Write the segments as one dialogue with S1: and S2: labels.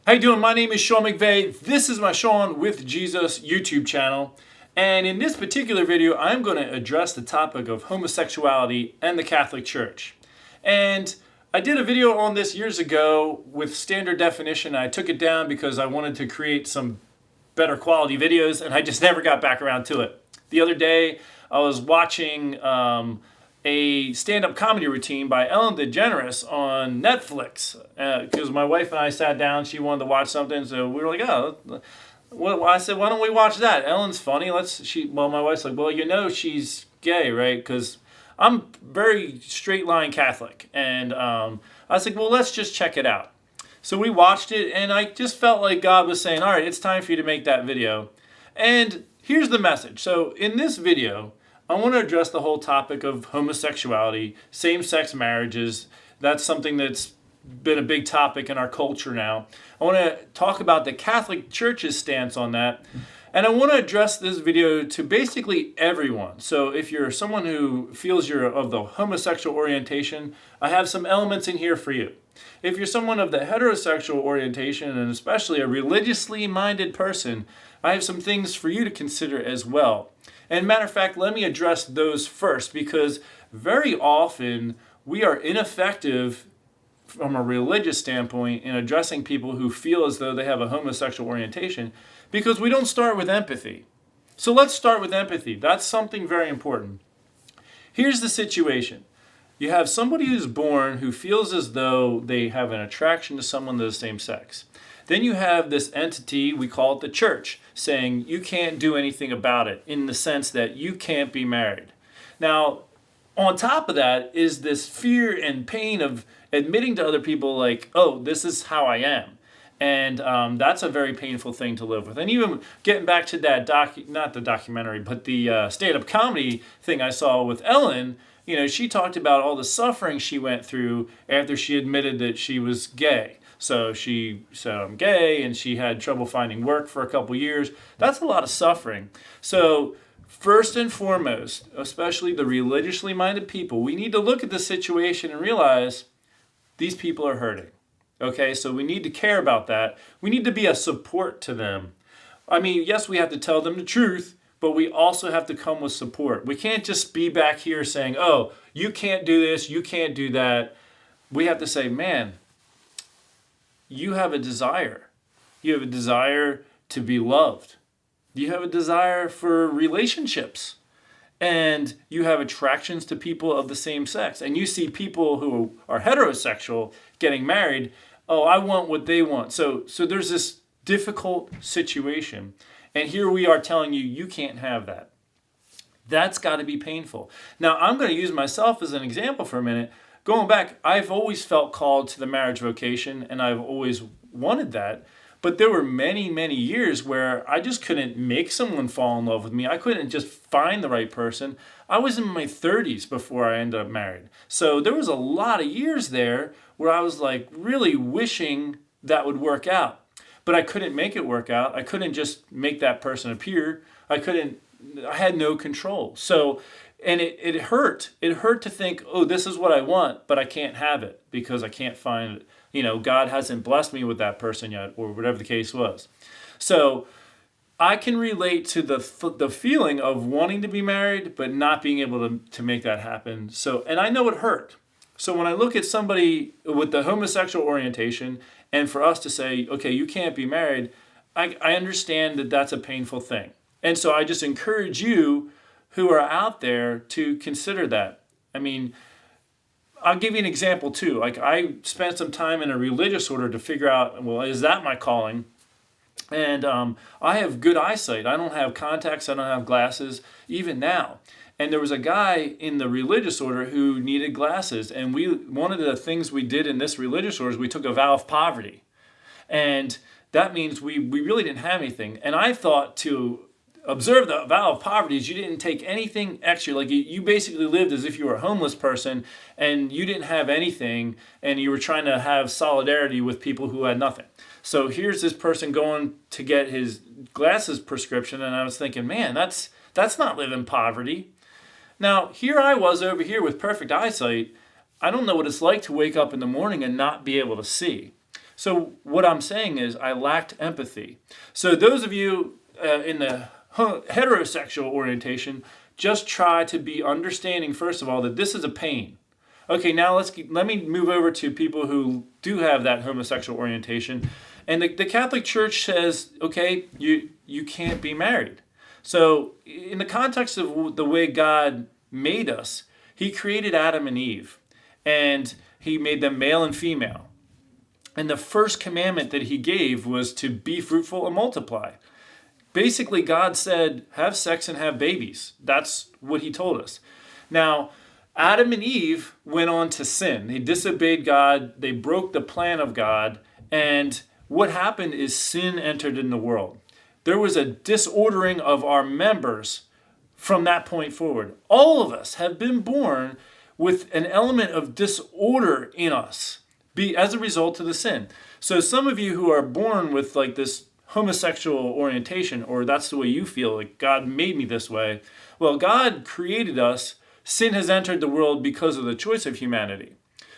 S1: How you doing? My name is Sean McVeigh. This is my Sean with Jesus YouTube channel. And in this particular video, I'm going to address the topic of homosexuality and the Catholic Church. And I did a video on this years ago with standard definition. I took it down because I wanted to create some better quality videos, and I just never got back around to it. The other day, I was watching a stand-up comedy routine by Ellen DeGeneres on Netflix because my wife and I sat down. She wanted to watch something, so we were like, "Oh." Well, I said, "Why don't we watch that? Ellen's funny." Well, my wife's like, "Well, you know, she's gay, right?" Because I'm very straight-line Catholic, and I was like, "Well, let's just check it out." So we watched it, and I just felt like God was saying, "All right, it's time for you to make that video." And here's the message. So in this video, I want to address the whole topic of homosexuality, same-sex marriages. That's something that's been a big topic in our culture now. I want to talk about the Catholic Church's stance on that. And I want to address this video to basically everyone. So if you're someone who feels you're of the homosexual orientation, I have some elements in here for you. If you're someone of the heterosexual orientation, and especially a religiously minded person, I have some things for you to consider as well. And matter of fact, let me address those first, because very often we are ineffective from a religious standpoint in addressing people who feel as though they have a homosexual orientation because we don't start with empathy. So let's start with empathy. That's something very important. Here's the situation. You have somebody who's born who feels as though they have an attraction to someone of the same sex. Then you have this entity, we call it the church, saying you can't do anything about it in the sense that you can't be married. Now, on top of that is this fear and pain of admitting to other people like, oh, this is how I am. And that's a very painful thing to live with. And even getting back to that not the documentary, but the stand-up comedy thing I saw with Ellen, she talked about all the suffering she went through after she admitted that she was gay. So she said, I'm gay, and she had trouble finding work for a couple years. That's a lot of suffering. So first and foremost, especially the religiously minded people, we need to look at the situation and realize these people are hurting. Okay, so we need to care about that. We need to be a support to them. I mean, yes, we have to tell them the truth, but we also have to come with support. We can't just be back here saying, oh, you can't do this, you can't do that. We have to say, man, you have a desire. You have a desire to be loved. You have a desire for relationships. And you have attractions to people of the same sex. And you see people who are heterosexual getting married. Oh, I want what they want. So there's this difficult situation. And here we are telling you, you can't have that. That's got to be painful. Now, I'm going to use myself as an example for a minute. Going back, I've always felt called to the marriage vocation, and I've always wanted that. But there were many, many years where I just couldn't make someone fall in love with me. I couldn't just find the right person. I was in my 30s before I ended up married. So there was a lot of years there where I was like really wishing that would work out. But I couldn't make it work out. I couldn't just make that person appear. I had no control. So, and it hurt. It hurt to think, oh, this is what I want, but I can't have it because I can't find it. God hasn't blessed me with that person yet, or whatever the case was. So I can relate to the feeling of wanting to be married, but not being able to make that happen. So, and I know it hurt. So when I look at somebody with the homosexual orientation, and for us to say, okay, you can't be married, I understand that that's a painful thing. And so I just encourage you who are out there to consider that. I mean, I'll give you an example too. Like I spent some time in a religious order to figure out, well, is that my calling? And I have good eyesight. I don't have contacts. I don't have glasses, even now. And there was a guy in the religious order who needed glasses. And one of the things we did in this religious order is we took a vow of poverty. And that means we really didn't have anything. And I thought to observe the vow of poverty is you didn't take anything extra. Like you basically lived as if you were a homeless person and you didn't have anything and you were trying to have solidarity with people who had nothing. So here's this person going to get his glasses prescription, and I was thinking, man, that's not living poverty. Now, here I was over here with perfect eyesight. I don't know what it's like to wake up in the morning and not be able to see. So what I'm saying is I lacked empathy. So those of you in the heterosexual orientation, just try to be understanding, first of all, that this is a pain. Okay, now let me move over to people who do have that homosexual orientation. And the Catholic Church says, okay, you can't be married. So in the context of the way God made us, he created Adam and Eve, and he made them male and female. And the first commandment that he gave was to be fruitful and multiply. Basically, God said, have sex and have babies. That's what he told us. Now, Adam and Eve went on to sin. They disobeyed God. They broke the plan of God. And what happened is sin entered in the world. There was a disordering of our members from that point forward. All of us have been born with an element of disorder in us as a result of the sin. So some of you who are born with like this homosexual orientation, or that's the way you feel, like God made me this way. Well, God created us. Sin has entered the world because of the choice of humanity.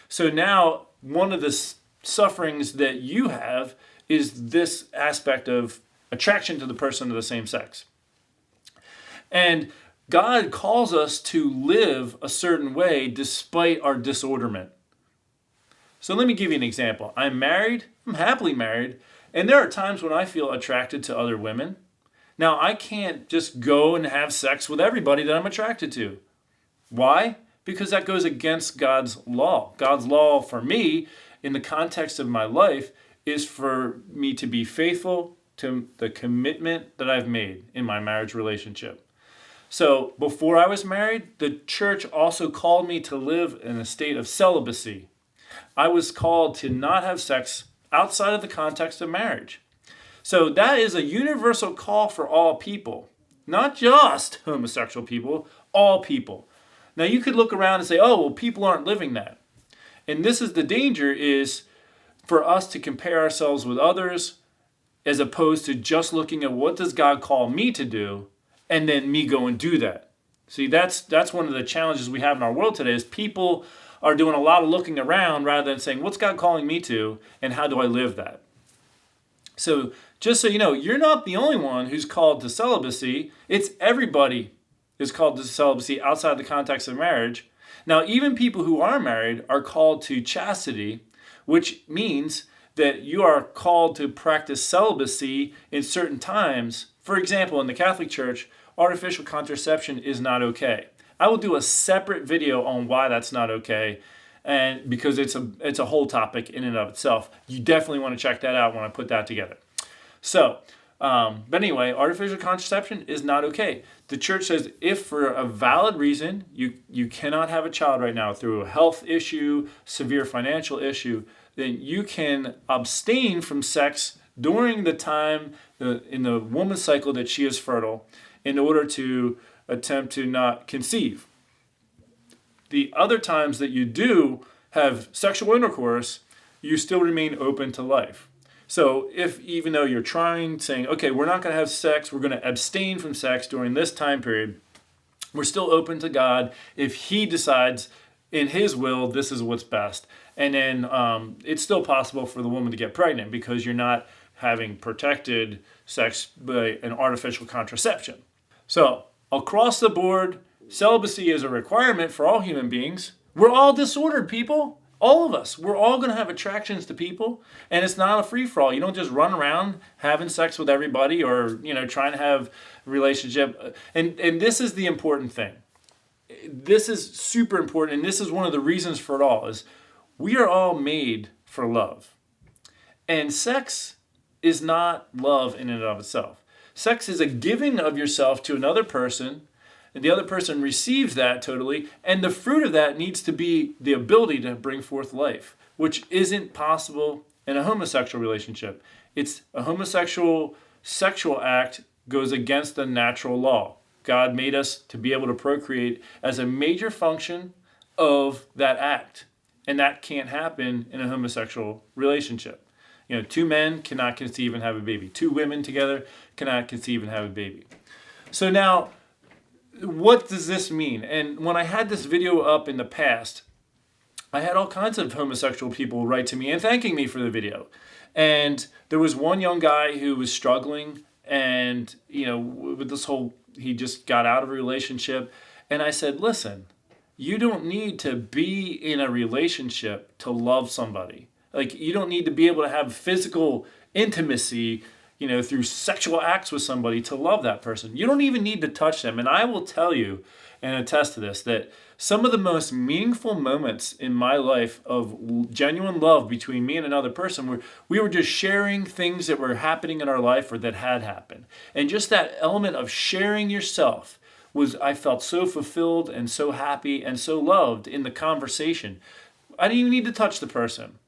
S1: So now one of the sufferings that you have is this aspect of attraction to the person of the same sex. And God calls us to live a certain way despite our disorderment. So let me give you an example. I'm married, I'm happily married, and there are times when I feel attracted to other women. Now, I can't just go and have sex with everybody that I'm attracted to. Why? Because that goes against God's law. God's law for me, in the context of my life, is for me to be faithful to the commitment that I've made in my marriage relationship. So before I was married, the church also called me to live in a state of celibacy. I was called to not have sex outside of the context of marriage. So that is a universal call for all people, not just homosexual people, all people. Now you could look around and say, oh, well, people aren't living that. And this is the danger, is for us to compare ourselves with others as opposed to just looking at what does God call me to do and then me go and do that. See, that's one of the challenges we have in our world today, is people are doing a lot of looking around rather than saying, what's God calling me to and how do I live that? So just so you know, you're not the only one who's called to celibacy. It's everybody is called to celibacy outside the context of marriage. Now, even people who are married are called to chastity, which means that you are called to practice celibacy in certain times. For example, in the Catholic Church, artificial contraception is not okay. I will do a separate video on why that's not okay, and because it's a whole topic in and of itself. You definitely want to check that out when I put that together. So, but anyway, artificial contraception is not okay. The church says if for a valid reason you cannot have a child right now through a health issue, severe financial issue, then you can abstain from sex during the time in the woman's cycle that she is fertile in order to attempt to not conceive. The other times that you do have sexual intercourse, you still remain open to life. So if even though you're saying, okay, we're not going to have sex, we're going to abstain from sex during this time period, we're still open to God if he decides in his will this is what's best. And then it's still possible for the woman to get pregnant because you're not having protected sex by an artificial contraception. So across the board, celibacy is a requirement for all human beings. We're all disordered people. All of us. We're all going to have attractions to people. And it's not a free-for-all. You don't just run around having sex with everybody or, trying to have a relationship. And this is the important thing. This is super important. And this is one of the reasons for it all, is we are all made for love. And sex is not love in and of itself. Sex is a giving of yourself to another person, and the other person receives that totally, and the fruit of that needs to be the ability to bring forth life, which isn't possible in a homosexual relationship. It's a homosexual sexual act goes against the natural law. God made us to be able to procreate as a major function of that act, and that can't happen in a homosexual relationship. Two men cannot conceive and have a baby. Two women together cannot conceive and have a baby. So now, what does this mean? And when I had this video up in the past, I had all kinds of homosexual people write to me and thanking me for the video. And there was one young guy who was struggling and, with this whole, he just got out of a relationship. And I said, listen, you don't need to be in a relationship to love somebody. Like, you don't need to be able to have physical intimacy, through sexual acts with somebody to love that person. You don't even need to touch them. And I will tell you and attest to this, that some of the most meaningful moments in my life of genuine love between me and another person were we were just sharing things that were happening in our life or that had happened. And just that element of sharing yourself I felt so fulfilled and so happy and so loved in the conversation. I didn't even need to touch the person.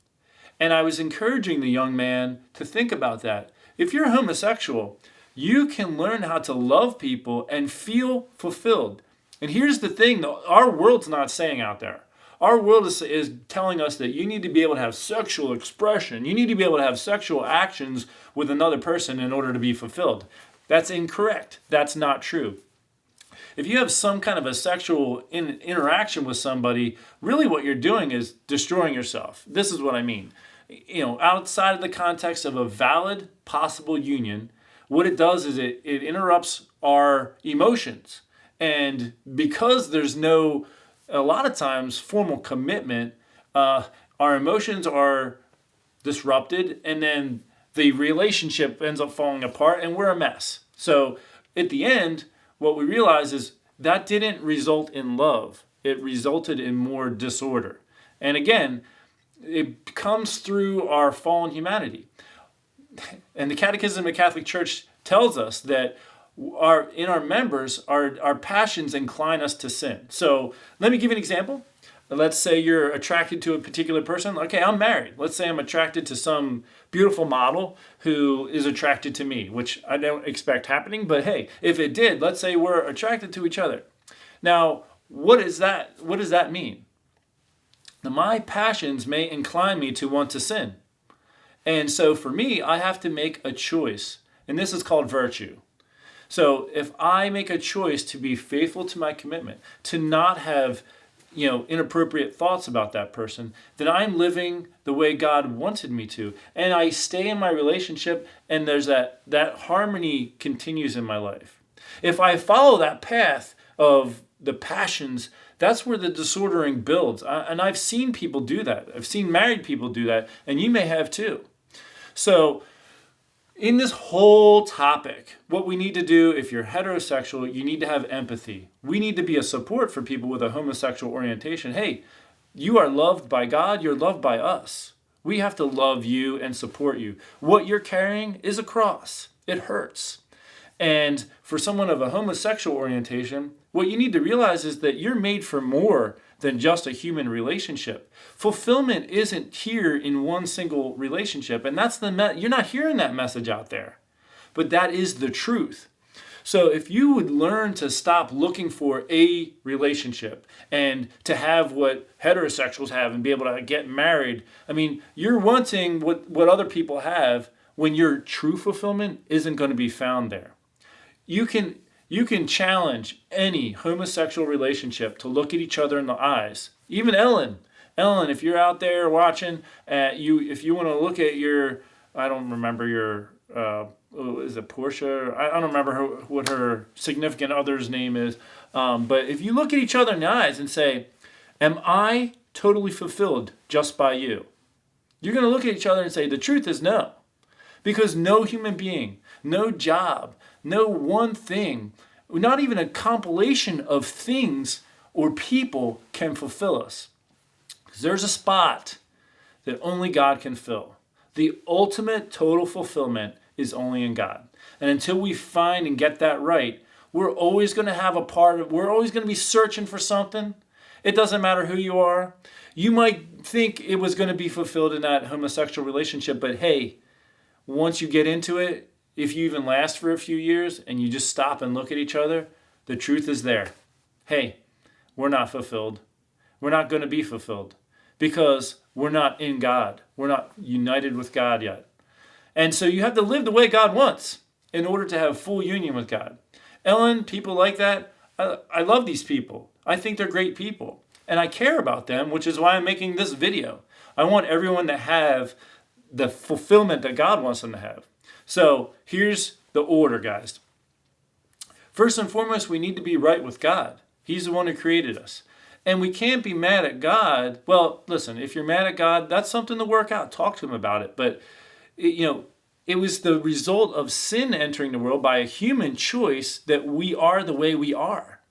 S1: And I was encouraging the young man to think about that. If you're homosexual, you can learn how to love people and feel fulfilled. And here's the thing, though, our world's not saying out there. Our world is telling us that you need to be able to have sexual expression. You need to be able to have sexual actions with another person in order to be fulfilled. That's incorrect. That's not true. If you have some kind of a sexual interaction with somebody, really what you're doing is destroying yourself. This is what I mean. Outside of the context of a valid possible union, what it does is it interrupts our emotions. And because there's a lot of times, formal commitment, our emotions are disrupted, and then the relationship ends up falling apart, and we're a mess. So at the end, what we realize is that didn't result in love. It resulted in more disorder. And again, it comes through our fallen humanity. And the Catechism of the Catholic Church tells us that in our members, our passions incline us to sin. So let me give you an example. Let's say you're attracted to a particular person. Okay, I'm married. Let's say I'm attracted to some beautiful model who is attracted to me, which I don't expect happening. But hey, if it did, let's say we're attracted to each other. Now, what does that mean? Now, my passions may incline me to want to sin. And so for me, I have to make a choice. And this is called virtue. So if I make a choice to be faithful to my commitment, to not have inappropriate thoughts about that person, then I'm living the way God wanted me to. And I stay in my relationship, and there's that harmony continues in my life. If I follow that path of the passions, that's where the disordering builds. And I've seen people do that. I've seen married people do that, and you may have too. So in this whole topic, what we need to do, if you're heterosexual, you need to have empathy. We need to be a support for people with a homosexual orientation. Hey, you are loved by God. You're loved by us. We have to love you and support you. What you're carrying is a cross. It hurts. And for someone of a homosexual orientation, what you need to realize is that you're made for more than just a human relationship. Fulfillment isn't here in one single relationship, and that's you're not hearing that message out there. But that is the truth. So if you would learn to stop looking for a relationship and to have what heterosexuals have and be able to get married, you're wanting what other people have when your true fulfillment isn't going to be found there. You can challenge any homosexual relationship to look at each other in the eyes. Even Ellen, if you're out there watching, if you want to look at I don't remember is it Portia? I don't remember what her significant other's name is. But if you look at each other in the eyes and say, am I totally fulfilled just by you? You're going to look at each other and say, the truth is no. Because no human being, no job, no one thing, not even a compilation of things or people can fulfill us. Because there's a spot that only God can fill. The ultimate total fulfillment is only in God. And until we find and get that right, we're always going to have we're always going to be searching for something. It doesn't matter who you are. You might think it was going to be fulfilled in that homosexual relationship, but hey, once you get into it, if you even last for a few years and you just stop and look at each other, the truth is there. Hey, we're not fulfilled. We're not going to be fulfilled because we're not in God. We're not united with God yet. And so you have to live the way God wants in order to have full union with God. Ellen, people like that, I love these people. I think they're great people. and I care about them, which is why I'm making this video. I want everyone to have the fulfillment that God wants them to have. So here's the order, guys. First and foremost, we need to be right with God. He's the one who created us. And we can't be mad at God. Well, listen, if you're mad at God, that's something to work out. Talk to him about it. But, it was the result of sin entering the world by a human choice that we are the way we are.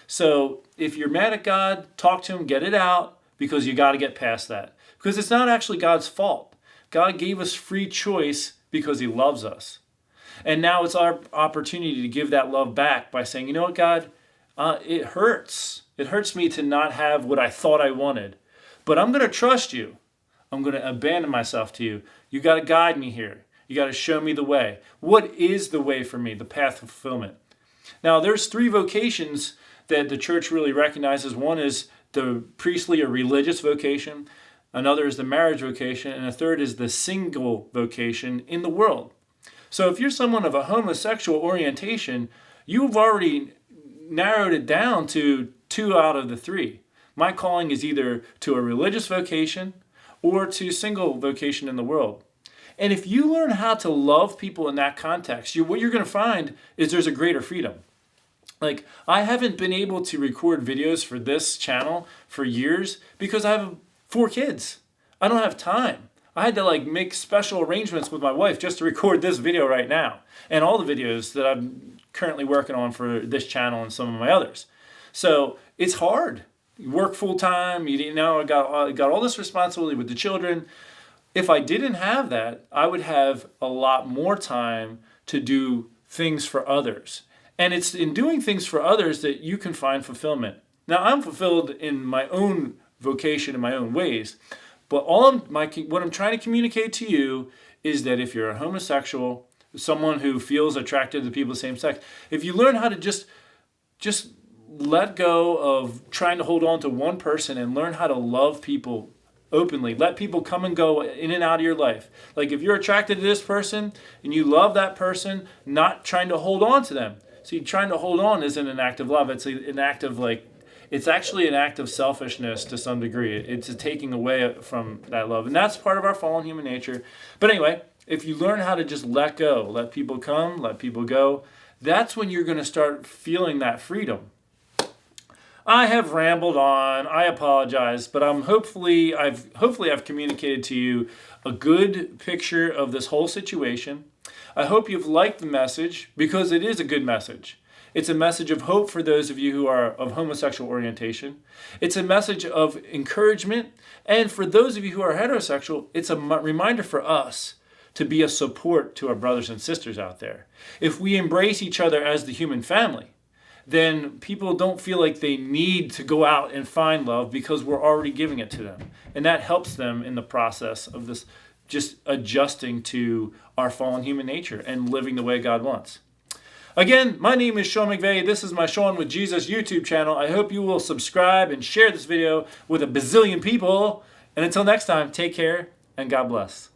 S1: So if you're mad at God, talk to him, get it out, because you got to get past that. Because it's not actually God's fault. God gave us free choice because he loves us. And now it's our opportunity to give that love back by saying, you know what, God, it hurts. It hurts me to not have what I thought I wanted. But I'm going to trust you. I'm going to abandon myself to you. You got to guide me here. You got to show me the way. What is the way for me, the path of fulfillment? Now, there's 3 vocations that the church really recognizes. One is the priestly or religious vocation. Another is the marriage vocation. And a third is the single vocation in the world. So if you're someone of a homosexual orientation, you've already narrowed it down to 2 out of the 3. My calling is either to a religious vocation or to single vocation in the world. And if you learn how to love people in that context, what you're going to find is there's a greater freedom. Like, I haven't been able to record videos for this channel for years because I have 4 kids. I don't have time. I had to make special arrangements with my wife just to record this video right now, and all the videos that I'm currently working on for this channel and some of my others. So it's hard. You work full time. I got all this responsibility with the children. If I didn't have that, I would have a lot more time to do things for others. And it's in doing things for others that you can find fulfillment. Now, I'm fulfilled in my own vocation in my own ways. But what I'm trying to communicate to you is that if you're a homosexual, someone who feels attracted to people of the same sex, if you learn how to just let go of trying to hold on to one person and learn how to love people openly, let people come and go in and out of your life. Like, if you're attracted to this person and you love that person, not trying to hold on to them. See, trying to hold on isn't an act of love. It's an act of it's actually an act of selfishness to some degree. It's a taking away from that love. And that's part of our fallen human nature. But anyway, if you learn how to just let go, let people come, let people go, that's when you're going to start feeling that freedom. I have rambled on. I apologize, but hopefully I've communicated to you a good picture of this whole situation. I hope you've liked the message, because it is a good message. It's a message of hope for those of you who are of homosexual orientation. It's a message of encouragement. And for those of you who are heterosexual, it's a reminder for us to be a support to our brothers and sisters out there. If we embrace each other as the human family, then people don't feel like they need to go out and find love because we're already giving it to them. And that helps them in the process of this just adjusting to our fallen human nature and living the way God wants. Again, my name is Sean McVeigh. This is my Sean with Jesus YouTube channel. I hope you will subscribe and share this video with a bazillion people. And until next time, take care and God bless.